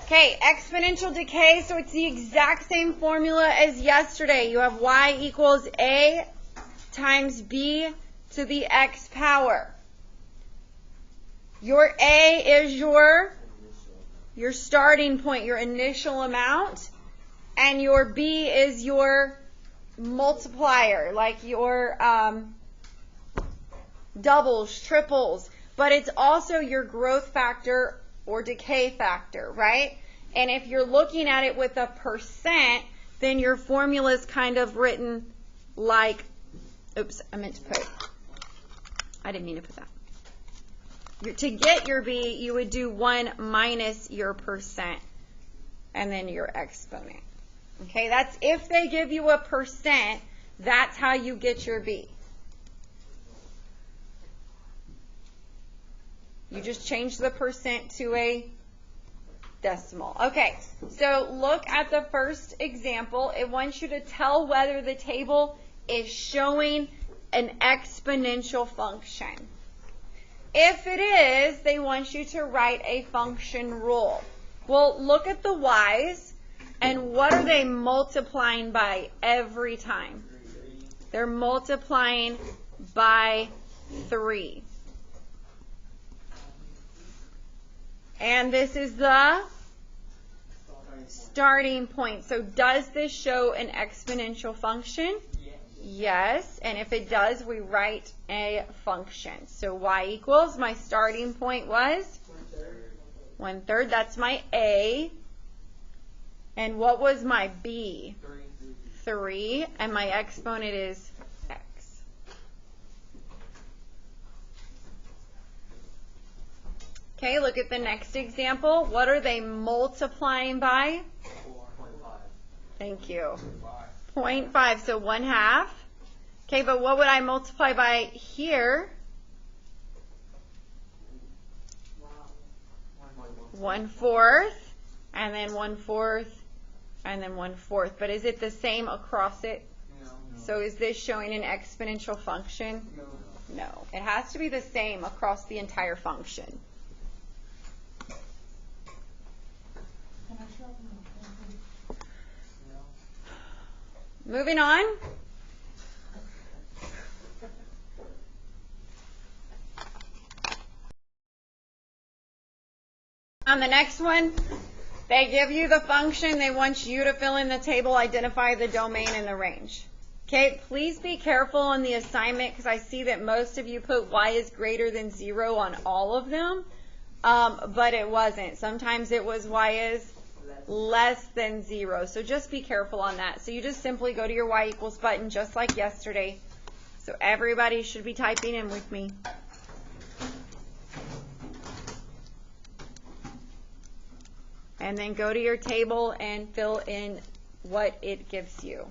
Okay, exponential decay, so it's the exact same formula as yesterday. You have y equals a times b to the x power. Your a is your starting point, your initial amount, and your b is your multiplier, like your doubles, triples, but it's also your growth factor or decay factor, right? And if you're looking at it with a percent, then your formula is kind of written like, oops, I meant to put, I didn't mean to put that. To get your b, you would do 1 minus your percent and then your exponent. Okay, that's if they give you a percent, that's how you get your b. You just change the percent to a decimal. Okay, so look at the first example. It wants you to tell whether the table is showing an exponential function. If it is, they want you to write a function rule. Well, look at the y's, and what are they multiplying by every time? They're multiplying by 3. And this is the starting point. So does this show an exponential function? Yes. And if it does, we write a function. So y equals, my starting point was 1/3. That's my a. And what was my b? 3. And my exponent is x. Okay, look at the next example. What are they multiplying by? 4.5. Thank you. 0.5, so 1/2. Okay, but what would I multiply by here? 1/4, and then 1/4, and then 1/4. But is it the same across it? No. So is this showing an exponential function? No. No. It has to be the same across the entire function. Moving on. On the next one, they give you the function. They want you to fill in the table, identify the domain and the range. Okay, please be careful on the assignment because I see that most of you put y is greater than 0 on all of them, but it wasn't. Sometimes it was y is less than 0. So just be careful on that. So you just simply go to your y equals button just like yesterday. So everybody should be typing in with me. And then go to your table and fill in what it gives you.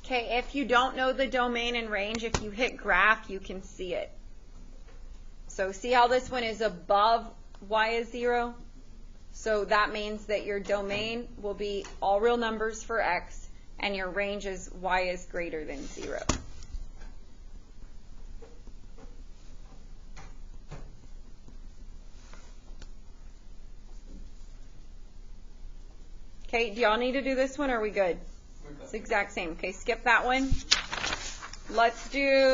Okay, if you don't know the domain and range, if you hit graph, you can see it. So see how this one is above y is 0? So that means that your domain will be all real numbers for x, and your range is y is greater than 0. Okay, do y'all need to do this one, or are we good? It's the exact same. Okay, skip that one. Let's do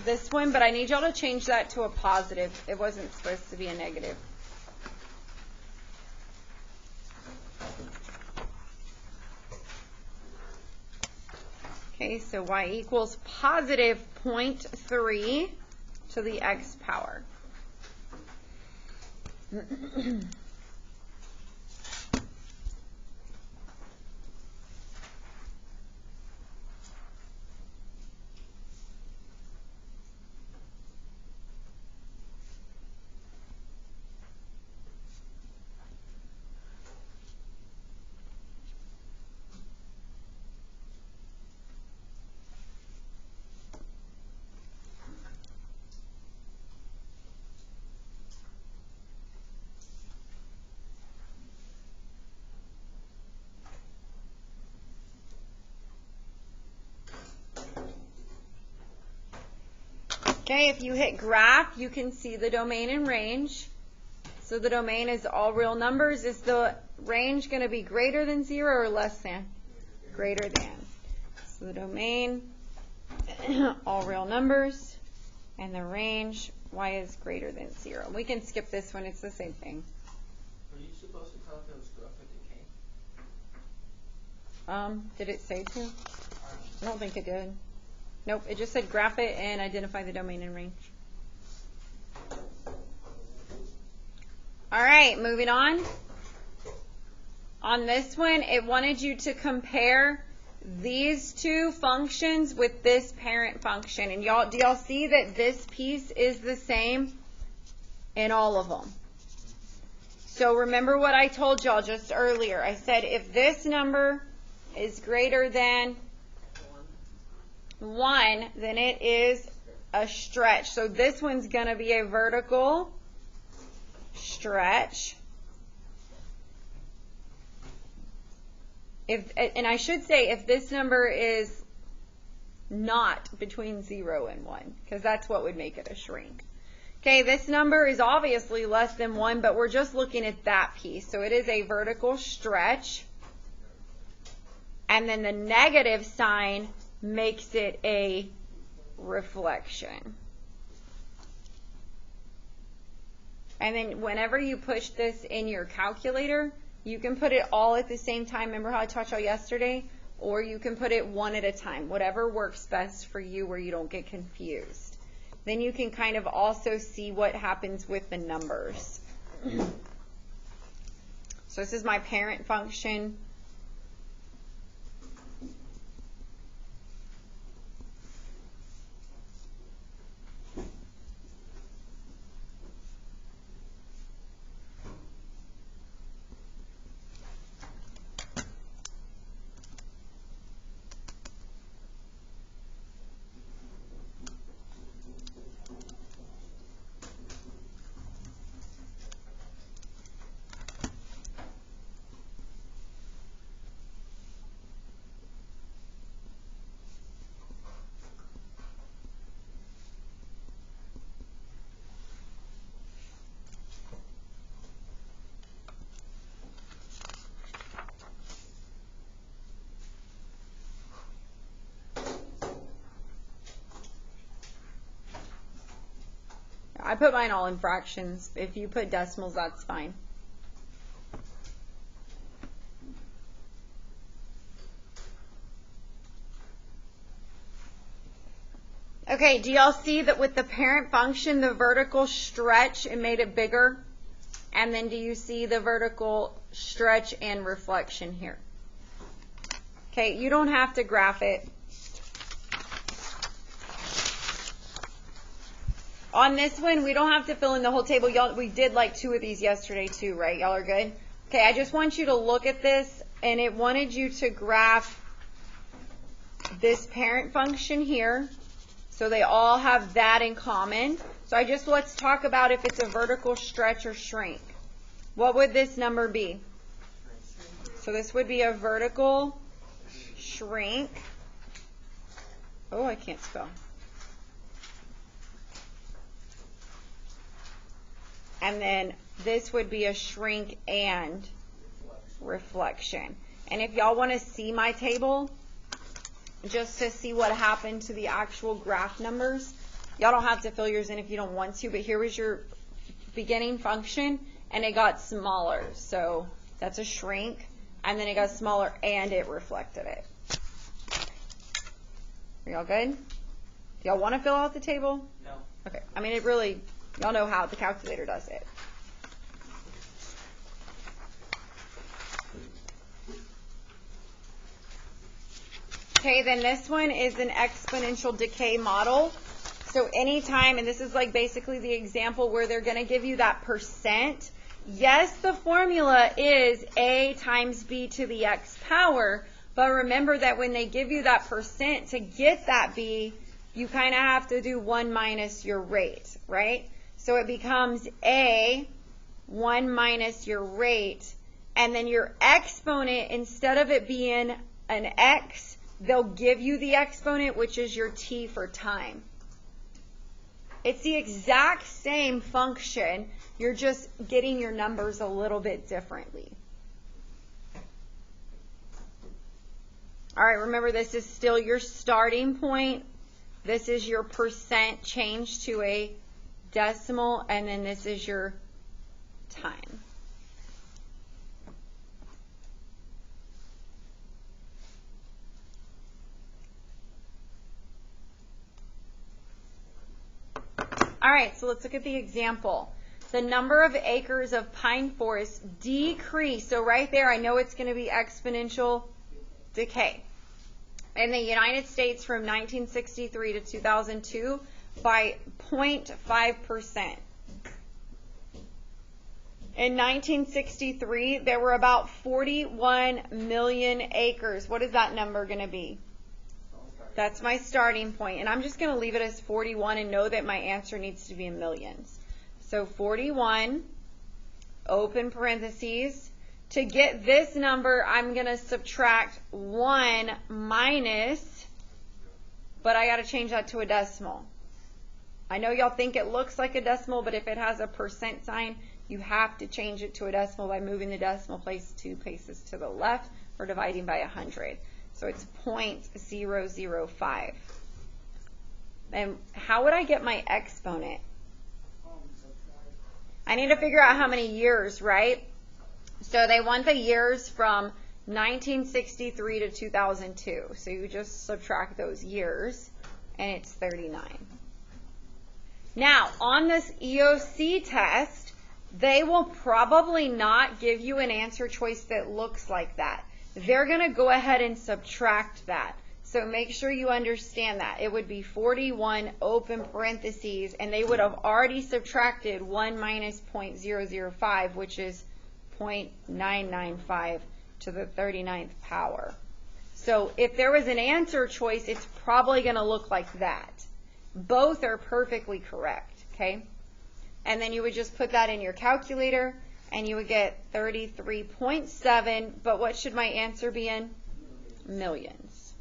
this one, but I need y'all to change that to a positive. It wasn't supposed to be a negative. Okay, so y equals positive 0.3 to the x power. Okay, if you hit graph, you can see the domain and range. So the domain is all real numbers. Is the range going to be greater than 0 or less than? Greater than. So the domain, all real numbers, and the range, y is greater than 0. We can skip this one. It's the same thing. Are you supposed to tell if it was graph or decay? Did it say to? I don't think it did. Nope, it just said graph it and identify the domain and range. All right, moving on. On this one, it wanted you to compare these two functions with this parent function. And y'all, do y'all see that this piece is the same in all of them? So remember what I told y'all just earlier. I said if this number is greater than 1, then it is a stretch. So this one's going to be a vertical stretch. And I should say if this number is not between 0 and 1, because that's what would make it a shrink. Okay, this number is obviously less than 1, but we're just looking at that piece. So it is a vertical stretch. And then the negative sign makes it a reflection. And then whenever you push this in your calculator, you can put it all at the same time. Remember how I taught y'all yesterday? Or you can put it one at a time. Whatever works best for you where you don't get confused. Then you can kind of also see what happens with the numbers. So this is my parent function. I put mine all in fractions. If you put decimals, that's fine. Okay, do y'all see that with the parent function, the vertical stretch, it made it bigger? And then do you see the vertical stretch and reflection here? Okay, you don't have to graph it. On this one, we don't have to fill in the whole table. Y'all, we did like 2 of these yesterday too, right? Y'all are good? Okay, I just want you to look at this, and it wanted you to graph this parent function here. So they all have that in common. So let's talk about if it's a vertical stretch or shrink. What would this number be? So this would be a vertical shrink. Oh, I can't spell. And then this would be a shrink and reflection. And if y'all want to see my table, just to see what happened to the actual graph numbers, y'all don't have to fill yours in if you don't want to, but here was your beginning function, and it got smaller. So that's a shrink, and then it got smaller, and it reflected it. Are y'all good? Do y'all want to fill out the table? No. Okay. I mean, it really... Y'all know how the calculator does it. Okay, then this one is an exponential decay model. So anytime, and this is like basically the example where they're going to give you that percent. Yes, the formula is a times b to the x power, but remember that when they give you that percent, to get that b, you kind of have to do 1 minus your rate, right? So it becomes a 1 minus your rate, and then your exponent, instead of it being an x, they'll give you the exponent, which is your t for time. It's the exact same function. You're just getting your numbers a little bit differently. All right, remember this is still your starting point. This is your percent change to a decimal, and then this is your time. All right, so let's look at the example. The number of acres of pine forest decreased. So right there, I know it's going to be exponential decay. In the United States from 1963 to 2002 by 0.5%. In 1963, there were about 41 million acres. What is that number going to be? That's my starting point. And I'm just going to leave it as 41 and know that my answer needs to be in millions. So 41, open parentheses. To get this number, I'm going to subtract 1 minus, but I got to change that to a decimal. I know y'all think it looks like a decimal, but if it has a percent sign, you have to change it to a decimal by moving the decimal place 2 places to the left or dividing by 100. So it's 0.005. And how would I get my exponent? I need to figure out how many years, right? So they want the years from 1963 to 2002. So you just subtract those years, and it's 39. Now, on this EOC test, they will probably not give you an answer choice that looks like that. They're going to go ahead and subtract that. So make sure you understand that. It would be 41 open parentheses, and they would have already subtracted 1 minus 0.005, which is 0.995 to the 39th power. So if there was an answer choice, it's probably going to look like that. Both are perfectly correct, okay? And then you would just put that in your calculator, and you would get 33.7, but what should my answer be in? Millions.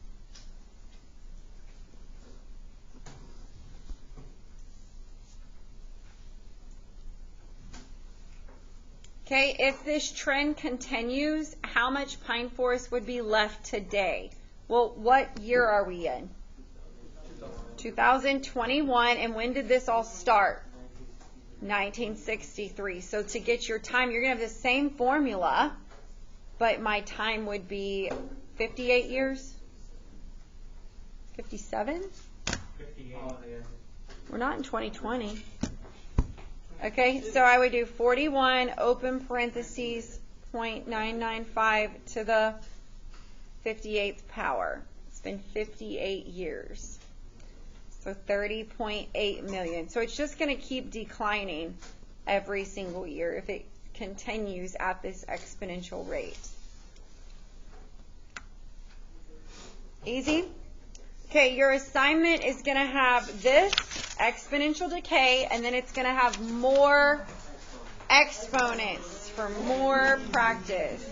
Okay, if this trend continues, how much pine forest would be left today? Well, what year are we in? 2021, and when did this all start? 1963. So to get your time, you're going to have the same formula, but my time would be 58 years? 57? 58. We're not in 2020. Okay, so I would do 41, open parentheses, 0.995 to the 58th power. It's been 58 years. So 30.8 million. So it's just going to keep declining every single year if it continues at this exponential rate. Easy? Okay, your assignment is going to have this exponential decay, and then it's going to have more exponents for more practice.